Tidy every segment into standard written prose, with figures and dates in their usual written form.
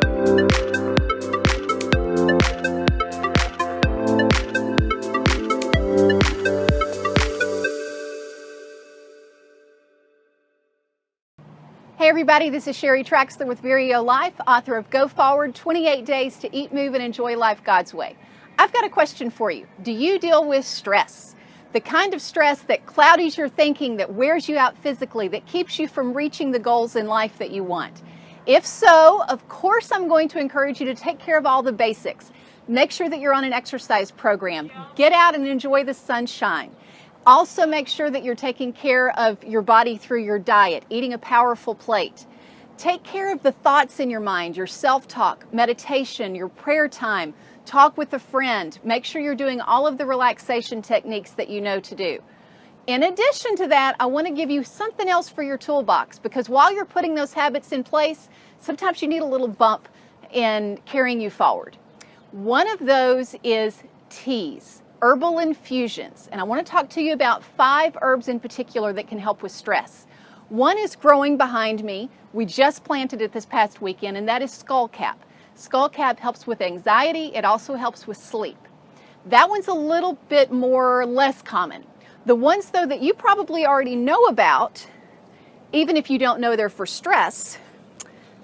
Hey everybody, this is Sheri Traxler with Vireo Life, author of Go Forward, 28 Days to Eat, Move, and Enjoy Life God's Way. I've got a question for you. Do you deal with stress? The kind of stress that clouds your thinking, that wears you out physically, that keeps you from reaching the goals in life that you want? If so, of course I'm going to encourage you to take care of all the basics. Make sure that you're on an exercise program. Get out and enjoy the sunshine. Also make sure that you're taking care of your body through your diet, eating a powerful plate. Take care of the thoughts in your mind, your self-talk, meditation, your prayer time, talk with a friend. Make sure you're doing all of the relaxation techniques that you know to do. In addition to that, I want to give you something else for your toolbox, because while you're putting those habits in place, sometimes you need a little bump in carrying you forward. One of those is teas. Herbal infusions, and I want to talk to you about 5 herbs in particular that can help with stress. One is growing behind me. We just planted it this past weekend, and that is Skullcap. Skullcap helps with anxiety. It also helps with sleep. That one's a little bit less common. The ones, though, that you probably already know about, even if you don't know they're for stress,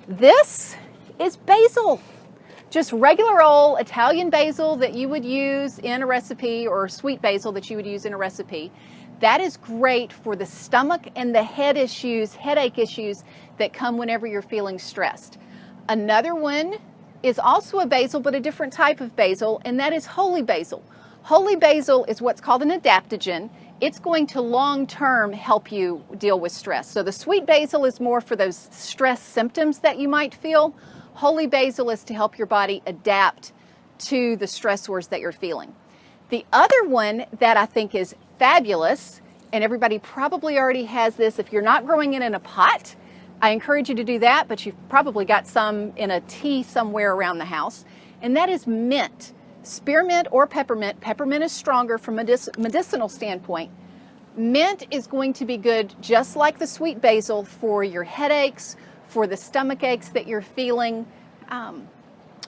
this is basil. Just regular old Italian basil that you would use in a recipe, or sweet basil that you would use in a recipe. That is great for the stomach and the headache issues that come whenever you're feeling stressed. Another one is also a basil, but a different type of basil, and that is holy basil. Holy basil is what's called an adaptogen. It's going to long-term help you deal with stress. So the sweet basil is more for those stress symptoms that you might feel. Holy basil is to help your body adapt to the stressors that you're feeling. The other one that I think is fabulous, and everybody probably already has this, if you're not growing it in a pot, I encourage you to do that, but you've probably got some in a tea somewhere around the house, and that is mint. Spearmint or peppermint. Peppermint is stronger from a medicinal standpoint. Mint is going to be good, just like the sweet basil, for your headaches, for the stomach aches that you're feeling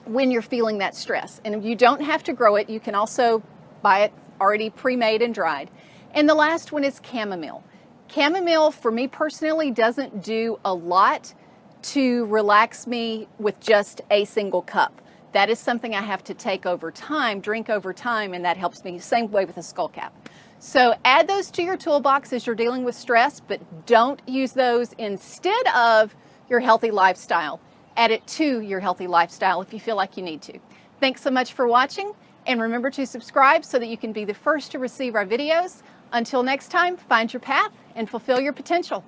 when you're feeling that stress. And you don't have to grow it. You can also buy it already pre-made and dried. And the last one is chamomile. Chamomile, for me personally, doesn't do a lot to relax me with just a single cup. That is something I have to take over time, drink over time, and that helps me. Same way with a Skullcap. So add those to your toolbox as you're dealing with stress, but don't use those instead of your healthy lifestyle. Add it to your healthy lifestyle if you feel like you need to. Thanks so much for watching, and remember to subscribe so that you can be the first to receive our videos. Until next time, find your path and fulfill your potential.